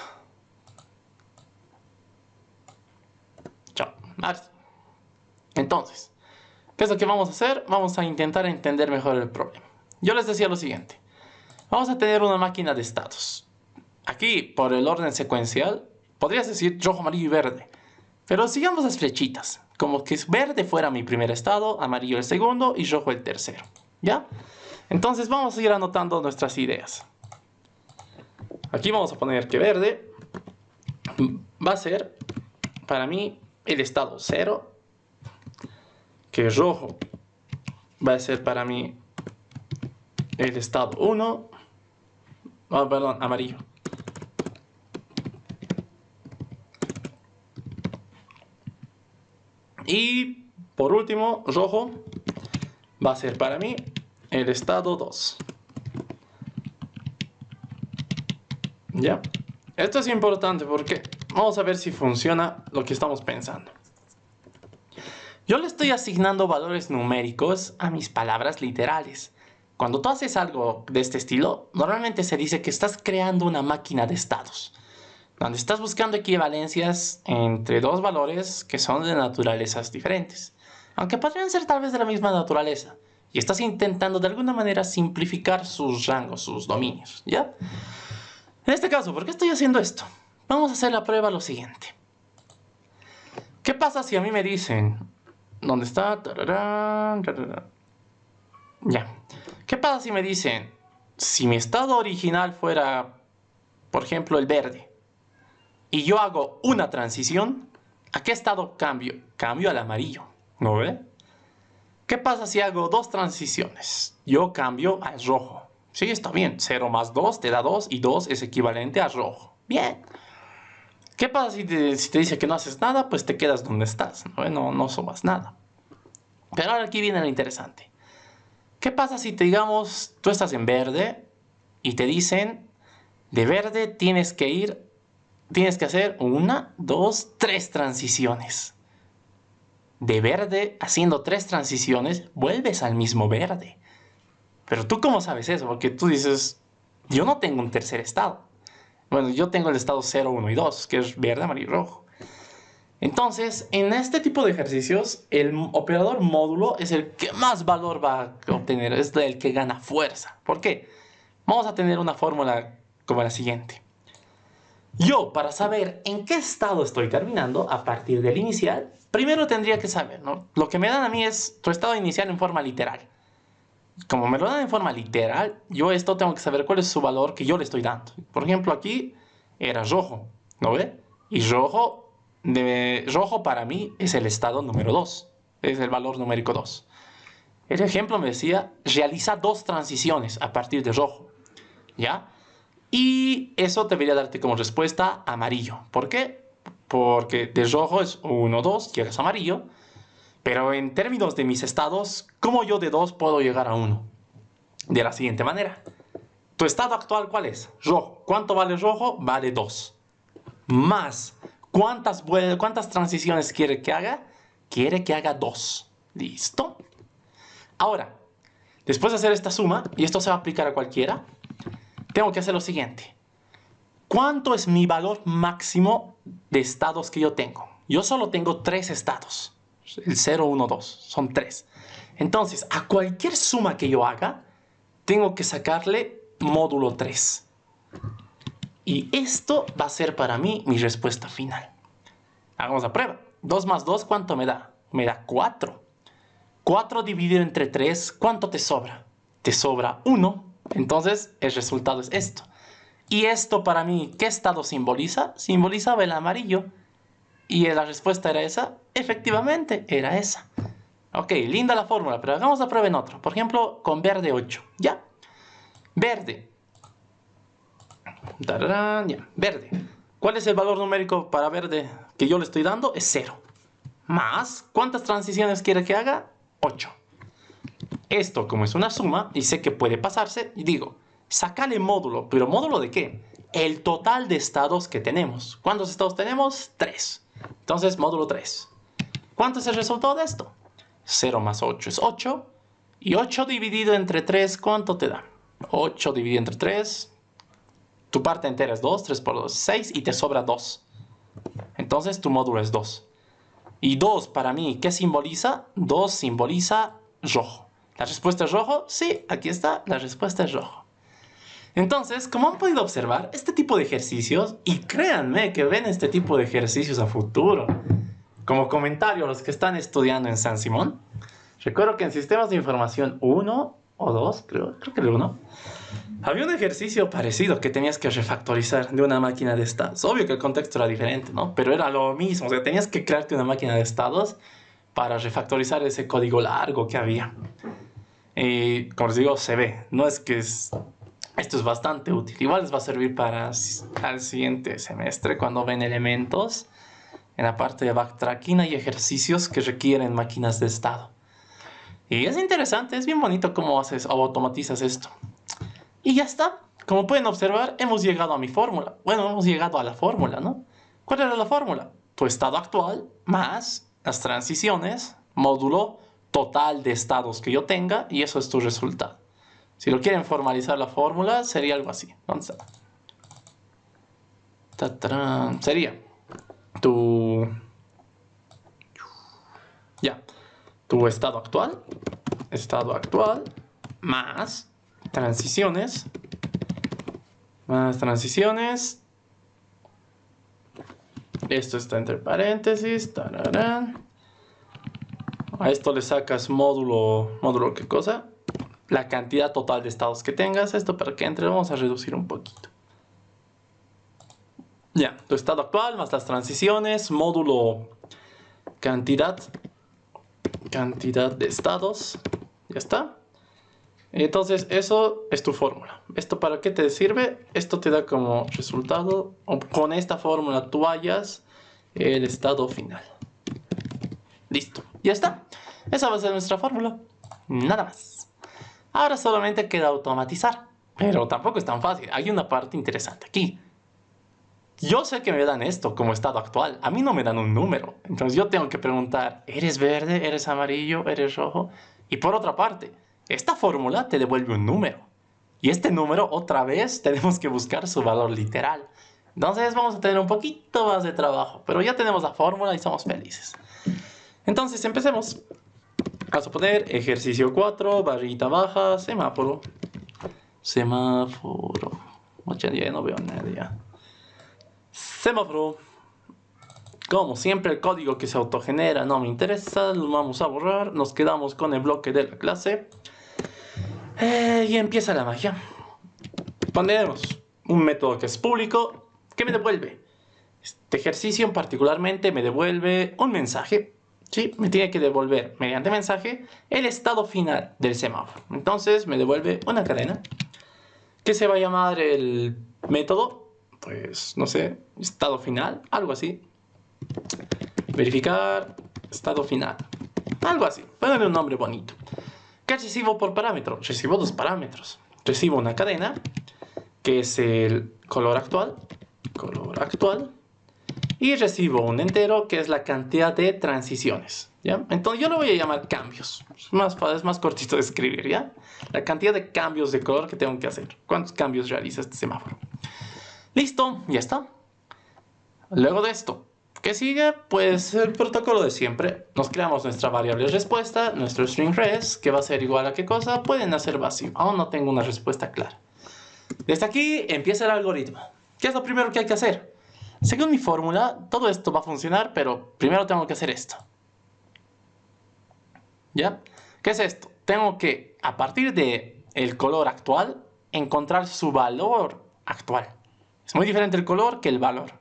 Chao. Entonces, ¿qué es lo que vamos a hacer? Vamos a intentar entender mejor el problema. Yo les decía lo siguiente. Vamos a tener una máquina de estados. Aquí, por el orden secuencial, podrías decir rojo, amarillo y verde. Pero sigamos las flechitas. Como que verde fuera mi primer estado, amarillo el segundo y rojo el tercero. ¿Ya? Entonces vamos a ir anotando nuestras ideas. Aquí vamos a poner que verde va a ser para mí el estado 0. Que rojo va a ser para mí el estado 1. Oh, perdón, amarillo. Y por último, rojo va a ser para mí el estado 2. ¿Ya? Esto es importante porque vamos a ver si funciona lo que estamos pensando. Yo le estoy asignando valores numéricos a mis palabras literales. Cuando tú haces algo de este estilo, normalmente se dice que estás creando una máquina de estados, donde estás buscando equivalencias entre dos valores que son de naturalezas diferentes, aunque podrían ser tal vez de la misma naturaleza, y estás intentando de alguna manera simplificar sus rangos, sus dominios, ¿ya? En este caso, ¿por qué estoy haciendo esto? Vamos a hacer la prueba lo siguiente. ¿Qué pasa si a mí me dicen... ¿Dónde está? Tararán, tararán. Ya. ¿Qué pasa si me dicen... Si mi estado original fuera, por ejemplo, el verde, y yo hago una transición, ¿a qué estado cambio? Cambio al amarillo, ¿no ve? ¿Qué pasa si hago 2 transiciones? Yo cambio al rojo. Sí, está bien. 0 más 2 te da 2 y 2 es equivalente a rojo. Bien. ¿Qué pasa si te dice que no haces nada? Pues te quedas donde estás, no sumas nada. Pero ahora aquí viene lo interesante. ¿Qué pasa si te digamos, tú estás en verde y te dicen, de verde tienes que ir tienes que hacer 1, 2, 3 transiciones. De verde, haciendo 3 transiciones, vuelves al mismo verde. Pero tú, ¿cómo sabes eso? Porque tú dices, yo no tengo un tercer estado. Bueno, yo tengo el estado 0, 1 y 2, que es verde, amarillo y rojo. Entonces, en este tipo de ejercicios, el operador módulo es el que más valor va a obtener, es el que gana fuerza. ¿Por qué? Vamos a tener una fórmula como la siguiente. Yo, para saber en qué estado estoy terminando a partir del inicial, primero tendría que saber, ¿no? Lo que me dan a mí es tu estado inicial en forma literal. Como me lo dan en forma literal, yo esto tengo que saber cuál es su valor que yo le estoy dando. Por ejemplo, aquí era rojo, ¿no ve? Y rojo para mí es el estado número 2, es el valor numérico 2. El ejemplo me decía, realiza 2 transiciones a partir de rojo, ¿ya? Y eso debería darte como respuesta amarillo. ¿Por qué? Porque de rojo es 1, 2, llegas a amarillo. Pero en términos de mis estados, ¿cómo yo de 2 puedo llegar a 1? De la siguiente manera. ¿Tu estado actual cuál es? Rojo. ¿Cuánto vale rojo? Vale 2. Más. ¿Cuántas transiciones quiere que haga? Quiere que haga 2. ¿Listo? Ahora, después de hacer esta suma, y esto se va a aplicar a cualquiera, tengo que hacer lo siguiente. ¿Cuánto es mi valor máximo de estados que yo tengo? Yo solo tengo 3 estados. El 0, 1, 2. Son 3. Entonces, a cualquier suma que yo haga, tengo que sacarle módulo 3. Y esto va a ser para mí mi respuesta final. Hagamos la prueba. 2 más 2, ¿cuánto me da? Me da 4. 4 dividido entre 3, ¿cuánto te sobra? Te sobra 1. Entonces, el resultado es esto. Y esto para mí, ¿qué estado simboliza? Simbolizaba el amarillo. ¿Y la respuesta era esa? Efectivamente, era esa. Ok, linda la fórmula, pero hagamos la prueba en otro. Por ejemplo, con verde 8. ¿Ya? Verde. Tararán, ya. Verde. ¿Cuál es el valor numérico para verde que yo le estoy dando? Es 0. Más, ¿cuántas transiciones quiere que haga? 8. Esto, como es una suma, y sé que puede pasarse, y digo, sácale módulo. ¿Pero módulo de qué? El total de estados que tenemos. ¿Cuántos estados tenemos? 3. Entonces, módulo 3. ¿Cuánto es el resultado de esto? 0 más 8 es 8. Y 8 dividido entre 3, ¿cuánto te da? 8 dividido entre 3. Tu parte entera es 2. 3 por 2 es 6. Y te sobra 2. Entonces, tu módulo es 2. Y 2 para mí, ¿qué simboliza? 2 simboliza rojo. ¿La respuesta es rojo? Sí, aquí está. La respuesta es rojo. Entonces, como han podido observar, este tipo de ejercicios, y créanme que ven este tipo de ejercicios a futuro, como comentario a los que están estudiando en San Simón, recuerdo que en sistemas de información 1 o 2, creo que el 1, había un ejercicio parecido que tenías que refactorizar de una máquina de estados. Obvio que el contexto era diferente, ¿no? Pero era lo mismo, o sea, tenías que crearte una máquina de estados para refactorizar ese código largo que había. Y como les digo, se ve, no es que esto es bastante útil. Igual les va a servir para al siguiente semestre cuando ven elementos en la parte de backtracking hay ejercicios que requieren máquinas de estado. Y es interesante, es bien bonito cómo haces o automatizas esto. Y ya está. Como pueden observar, hemos llegado a mi fórmula. Bueno, hemos llegado a la fórmula, ¿no? ¿Cuál era la fórmula? Tu estado actual más las transiciones, módulo total de estados que yo tenga, y eso es tu resultado. Si lo quieren formalizar la fórmula, sería algo así. ¿Dónde está? Sería tu estado actual, más transiciones, esto está entre paréntesis, tararán. A esto le sacas módulo, ¿qué cosa? La cantidad total de estados que tengas. Esto para que entre, vamos a reducir un poquito. Ya, tu estado actual más las transiciones, módulo cantidad de estados. Ya está. Entonces, eso es tu fórmula. ¿Esto para qué te sirve? Esto te da como resultado, con esta fórmula tú hallas el estado final. Listo. Ya está. Esa va a ser nuestra fórmula. Nada más. Ahora solamente queda automatizar. Pero tampoco es tan fácil. Hay una parte interesante aquí. yo sé que me dan esto como estado actual. A mí no me dan un número. Entonces yo tengo que preguntar, ¿eres verde? ¿Eres amarillo? ¿Eres rojo? Y por otra parte, esta fórmula te devuelve un número. Y este número, otra vez, tenemos que buscar su valor literal. Entonces vamos a tener un poquito más de trabajo. Pero ya tenemos la fórmula y somos felices. Entonces empecemos. Vamos a poner ejercicio 4, barrita baja, semáforo. Semáforo. Ya no veo nada ya. Semáforo. Como siempre, el código que se autogenera no me interesa, lo vamos a borrar. Nos quedamos con el bloque de la clase. Y empieza la magia. Ponemos un método que es público. ¿Qué me devuelve? Este ejercicio particularmente me devuelve un mensaje. Sí, me tiene que devolver mediante mensaje el estado final del semáforo. Entonces me devuelve una cadena que se va a llamar el método, pues no sé, estado final, algo así. Verificar estado final, algo así. Pónganle un nombre bonito. ¿Qué recibo por parámetro? Recibo dos parámetros. Recibo una cadena que es el color actual, y recibo un entero que es la cantidad de transiciones, ¿ya? Entonces yo lo voy a llamar cambios. Es más cortito de escribir, ¿ya? La cantidad de cambios de color que tengo que hacer. ¿Cuántos cambios realiza este semáforo? Listo, ya está. Luego de esto, ¿qué sigue? Pues el protocolo de siempre. Nos creamos nuestra variable respuesta, nuestro string res, que va a ser igual a qué cosa. Pueden hacer vacío. Aún no tengo una respuesta clara. Desde aquí empieza el algoritmo. ¿Qué es lo primero que hay que hacer? Según mi fórmula, todo esto va a funcionar, pero primero tengo que hacer esto. ¿Ya? ¿Qué es esto? Tengo que, a partir del color actual, encontrar su valor actual. Es muy diferente el color que el valor.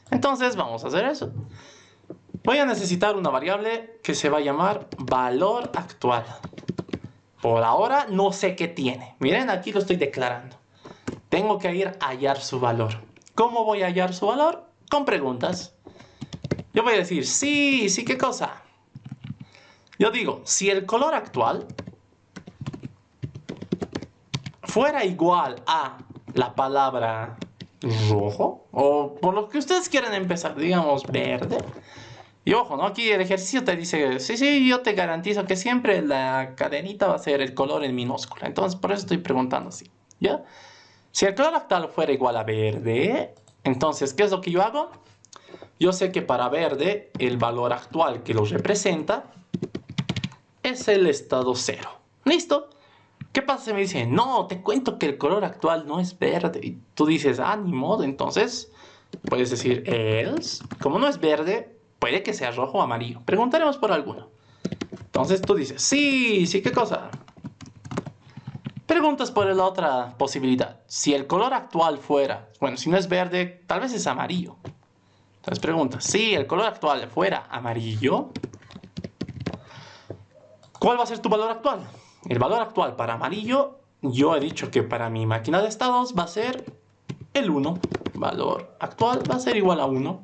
Entonces vamos a hacer eso. Voy a necesitar una variable que se va a llamar valor actual. Por ahora no sé qué tiene. Miren, aquí lo estoy declarando. Tengo que ir a hallar su valor. ¿Cómo voy a hallar su valor? Con preguntas. Yo voy a decir, sí, ¿qué cosa? Yo digo, si el color actual fuera igual a la palabra rojo, o por lo que ustedes quieran empezar, digamos verde. Y ojo, ¿no? Aquí el ejercicio te dice, sí, yo te garantizo que siempre la cadenita va a ser el color en minúscula. Entonces, por eso estoy preguntando así, ¿ya? Si el color actual fuera igual a verde, entonces, ¿qué es lo que yo hago? Yo sé que para verde, el valor actual que lo representa es el estado 0. ¿Listo? ¿Qué pasa si me dicen, no, te cuento que el color actual no es verde? Y tú dices, ni modo, entonces puedes decir else. Como no es verde, puede que sea rojo o amarillo. Preguntaremos por alguno. Entonces tú dices, sí, ¿qué cosa? Preguntas por la otra posibilidad. Si el color actual fuera, bueno, si no es verde, tal vez es amarillo. Entonces preguntas, si el color actual fuera amarillo, ¿cuál va a ser tu valor actual? El valor actual para amarillo, yo he dicho que para mi máquina de estados va a ser el 1. Valor actual va a ser igual a 1.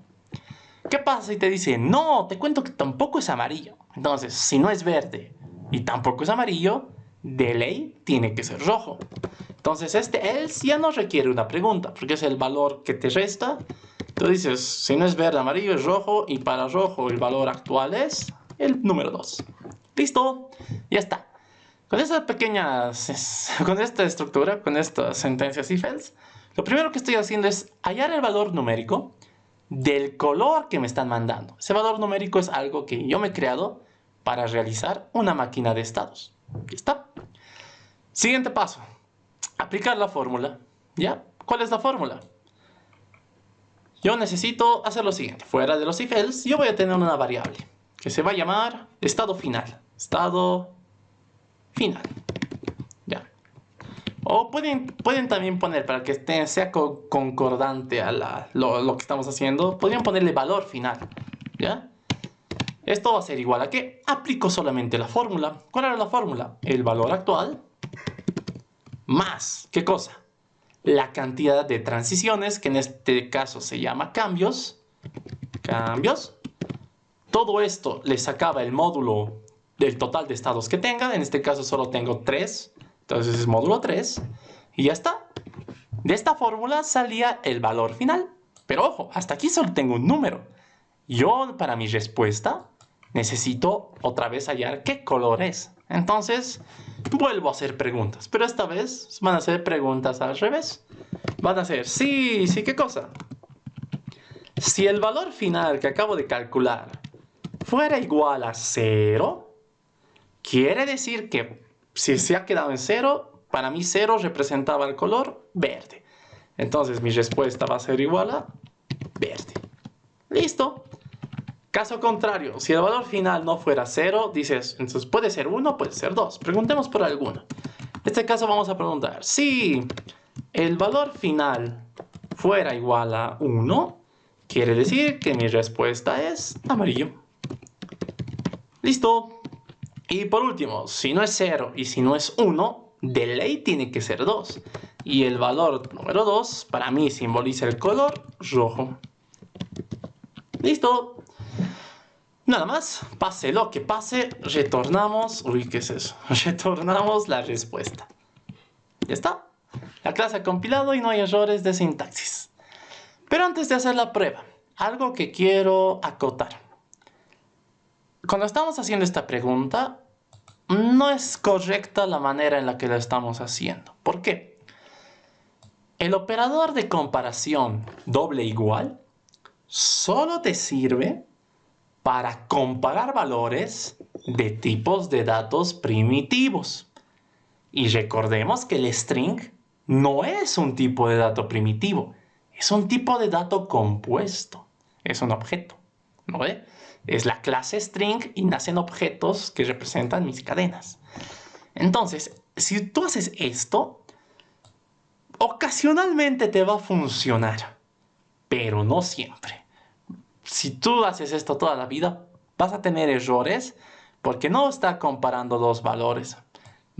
¿Qué pasa si te dice, no, te cuento que tampoco es amarillo? Entonces, si no es verde y tampoco es amarillo, de ley tiene que ser rojo. Entonces este else ya no requiere una pregunta, porque es el valor que te resta. Tú dices, si no es verde, amarillo, es rojo, y para rojo el valor actual es el número 2. Listo, ya está. Con esta con esta estructura, con estas sentencias if else, lo primero que estoy haciendo es hallar el valor numérico del color que me están mandando. Ese valor numérico es algo que yo me he creado para realizar una máquina de estados. Aquí está. Siguiente paso. Aplicar la fórmula. ¿Ya? ¿Cuál es la fórmula? Yo necesito hacer lo siguiente. Fuera de los if else, yo voy a tener una variable que se va a llamar estado final. Estado final. ¿Ya? O pueden también poner, para que sea concordante a lo que estamos haciendo, podrían ponerle valor final. ¿Ya? Esto va a ser igual a que aplico solamente la fórmula. ¿Cuál era la fórmula? El valor actual más, ¿qué cosa? La cantidad de transiciones, que en este caso se llama cambios. Cambios. Todo esto le sacaba el módulo del total de estados que tenga. En este caso solo tengo 3. Entonces es módulo 3. Y ya está. De esta fórmula salía el valor final. Pero ojo, hasta aquí solo tengo un número. Yo, para mi respuesta, necesito otra vez hallar qué color es. Entonces, vuelvo a hacer preguntas. Pero esta vez van a ser preguntas al revés. Van a ser, sí, ¿qué cosa? Si el valor final que acabo de calcular fuera igual a 0, quiere decir que si se ha quedado en 0, para mí 0 representaba el color verde. Entonces mi respuesta va a ser igual a verde. Listo. Caso contrario, si el valor final no fuera 0, dices, entonces puede ser 1, puede ser 2. Preguntemos por alguno. En este caso vamos a preguntar, si el valor final fuera igual a 1, quiere decir que mi respuesta es amarillo. Listo. Y por último, si no es 0 y si no es 1, de ley tiene que ser 2. Y el valor número 2 para mí simboliza el color rojo. Listo. Nada más, pase lo que pase, retornamos... Uy, ¿qué es eso? Retornamos la respuesta. Ya está. La clase ha compilado y no hay errores de sintaxis. Pero antes de hacer la prueba, algo que quiero acotar. Cuando estamos haciendo esta pregunta, no es correcta la manera en la que la estamos haciendo. ¿Por qué? El operador de comparación doble igual solo te sirve para comparar valores de tipos de datos primitivos. Y recordemos que el string no es un tipo de dato primitivo, es un tipo de dato compuesto, es un objeto, ¿no ve? Es la clase string y nacen objetos que representan mis cadenas. Entonces, si tú haces esto, ocasionalmente te va a funcionar, pero no siempre. Si tú haces esto toda la vida, vas a tener errores porque no está comparando dos valores.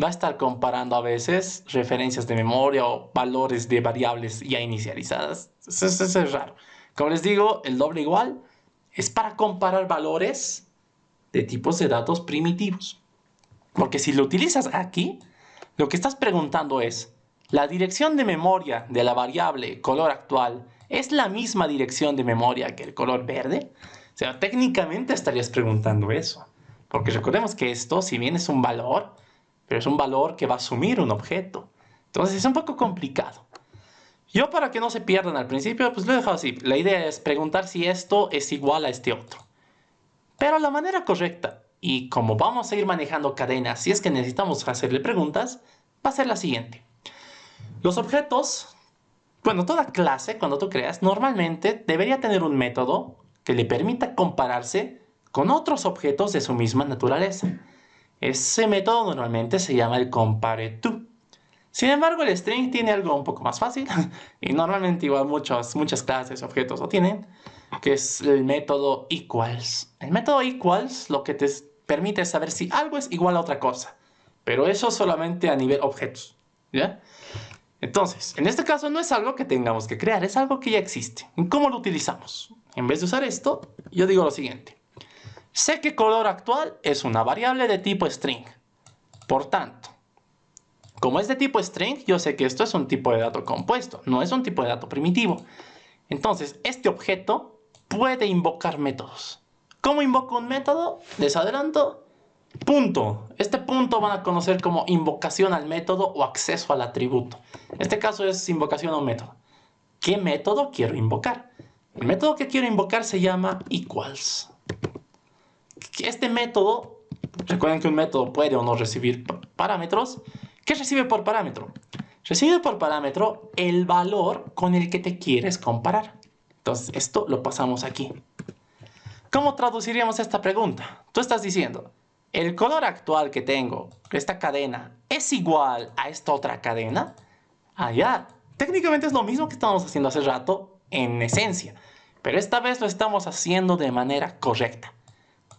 Va a estar comparando a veces referencias de memoria o valores de variables ya inicializadas. Eso es raro. Como les digo, el doble igual es para comparar valores de tipos de datos primitivos. Porque si lo utilizas aquí, lo que estás preguntando es, ¿la dirección de memoria de la variable color actual es la misma dirección de memoria que el color verde? O sea, técnicamente estarías preguntando eso. Porque recordemos que esto, si bien es un valor, pero es un valor que va a asumir un objeto. Entonces es un poco complicado. Yo, para que no se pierdan al principio, pues lo he dejado así. La idea es preguntar si esto es igual a este otro. Pero la manera correcta, y como vamos a ir manejando cadenas, si es que necesitamos hacerle preguntas, va a ser la siguiente. Los objetos, bueno, toda clase, cuando tú creas, normalmente debería tener un método que le permita compararse con otros objetos de su misma naturaleza. Ese método normalmente se llama el compareTo. Sin embargo, el string tiene algo un poco más fácil, y normalmente igual muchas clases, objetos lo tienen, que es el método equals. El método equals lo que te permite saber si algo es igual a otra cosa, pero eso solamente a nivel objetos, ¿ya? Entonces, en este caso no es algo que tengamos que crear, es algo que ya existe. ¿Cómo lo utilizamos? En vez de usar esto, yo digo lo siguiente. Sé que color actual es una variable de tipo string. Por tanto, como es de tipo string, yo sé que esto es un tipo de dato compuesto, no es un tipo de dato primitivo. Entonces, este objeto puede invocar métodos. ¿Cómo invoco un método? Les adelanto. Punto. Este punto van a conocer como invocación al método o acceso al atributo. En este caso es invocación a un método. ¿Qué método quiero invocar? El método que quiero invocar se llama equals. Este método, recuerden que un método puede o no recibir parámetros. ¿Qué recibe por parámetro? Recibe por parámetro el valor con el que te quieres comparar. Entonces, esto lo pasamos aquí. ¿Cómo traduciríamos esta pregunta? Tú estás diciendo, ¿el color actual que tengo, esta cadena, es igual a esta otra cadena? Ah, ya. Técnicamente es lo mismo que estábamos haciendo hace rato, en esencia. Pero esta vez lo estamos haciendo de manera correcta.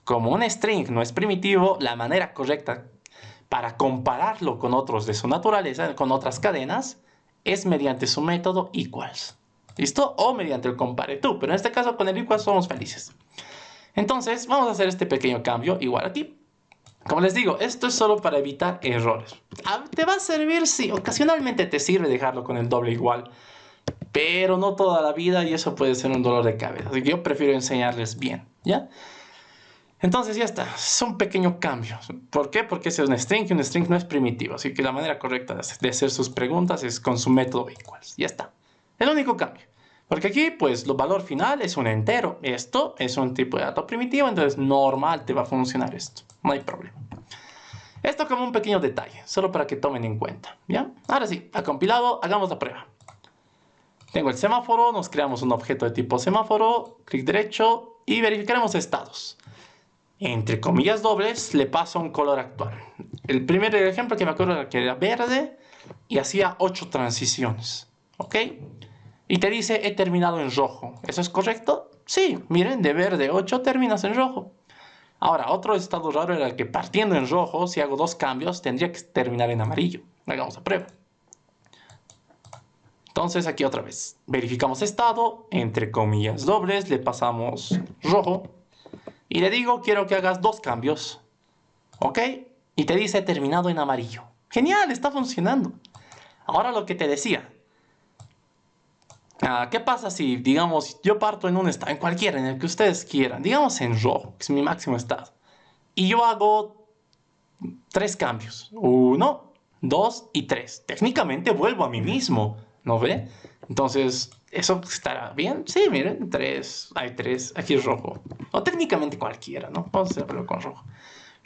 Como un string no es primitivo, la manera correcta para compararlo con otros de su naturaleza, con otras cadenas, es mediante su método equals. ¿Listo? O mediante el compareTo, pero en este caso con el equals somos felices. Entonces, vamos a hacer este pequeño cambio igual aquí. Como les digo, esto es solo para evitar errores. ¿Te va a servir? Sí, ocasionalmente te sirve dejarlo con el doble igual. pero no toda la vida y eso puede ser un dolor de cabeza. Así que yo prefiero enseñarles bien, ¿ya? Entonces ya está, es un pequeño cambio. ¿Por qué? Porque ese es un string y un string no es primitivo. Así que la manera correcta de hacer sus preguntas es con su método equals. Ya está. El único cambio. Porque aquí, pues, el valor final es un entero. Esto es un tipo de dato primitivo, entonces normal te va a funcionar esto. No hay problema. Esto como un pequeño detalle, solo para que tomen en cuenta, ¿ya? Ahora sí, ha compilado, hagamos la prueba. Tengo el semáforo, nos creamos un objeto de tipo semáforo, clic derecho y verificaremos estados. Entre comillas dobles, le paso un color actual. El primer ejemplo que me acuerdo era que era verde y hacía 8 transiciones, ¿ok? Y te dice, he terminado en rojo. ¿Eso es correcto? Sí, miren, de verde 8 terminas en rojo. Ahora, otro estado raro era que partiendo en rojo, si hago 2 cambios, tendría que terminar en amarillo. Hagamos la prueba. Entonces, aquí otra vez. Verificamos estado, entre comillas dobles, le pasamos rojo. Y le digo, quiero que hagas 2 cambios. ¿Ok? Y te dice terminado en amarillo. Genial, está funcionando. Ahora lo que te decía. ¿Qué pasa si, digamos, yo parto en un estado, en cualquiera, en el que ustedes quieran, digamos en rojo, que es mi máximo estado, y yo hago 3 cambios, 1, 2 y 3. Técnicamente vuelvo a mí mismo, ¿no ve? Entonces, ¿eso estará bien? Sí, miren, 3, hay 3, aquí es rojo. O técnicamente cualquiera, ¿no? Vamos a hacerlo con rojo.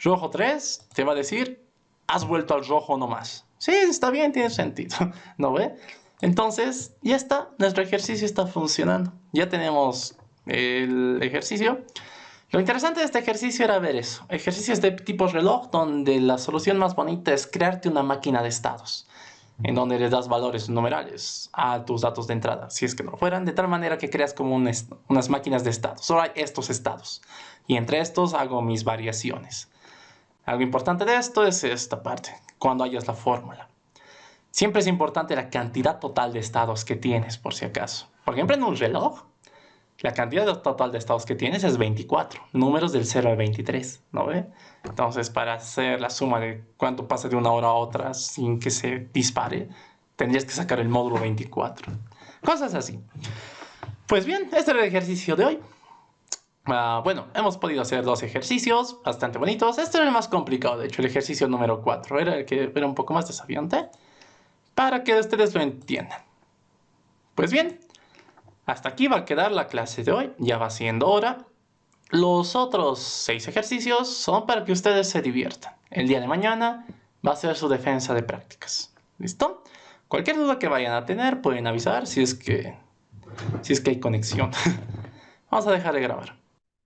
Rojo 3 te va a decir, has vuelto al rojo nomás. Sí, está bien, tiene sentido, ¿no ve? Entonces, ya está, nuestro ejercicio está funcionando. Ya tenemos el ejercicio. Lo interesante de este ejercicio era ver eso. Ejercicios de tipo reloj, donde la solución más bonita es crearte una máquina de estados, en donde le das valores numerales a tus datos de entrada, si es que no lo fueran, de tal manera que creas como unas máquinas de estados. Solo hay estos estados. Y entre estos hago mis variaciones. Algo importante de esto es esta parte, cuando hayas la fórmula. Siempre es importante la cantidad total de estados que tienes, por si acaso. Por ejemplo, en un reloj, la cantidad total de estados que tienes es 24, números del 0 al 23, ¿no ve? Entonces, para hacer la suma de cuánto pasa de una hora a otra sin que se dispare, tendrías que sacar el módulo 24. Cosas así. Pues bien, este era el ejercicio de hoy. Bueno, hemos podido hacer 2 ejercicios bastante bonitos. Este era el más complicado, de hecho, el ejercicio número 4. Era el que era un poco más desafiante, para que ustedes lo entiendan. Pues bien, hasta aquí va a quedar la clase de hoy. Ya va siendo hora. Los otros 6 ejercicios son para que ustedes se diviertan. El día de mañana va a ser su defensa de prácticas. ¿Listo? Cualquier duda que vayan a tener pueden avisar si es que hay conexión. Vamos a dejar de grabar.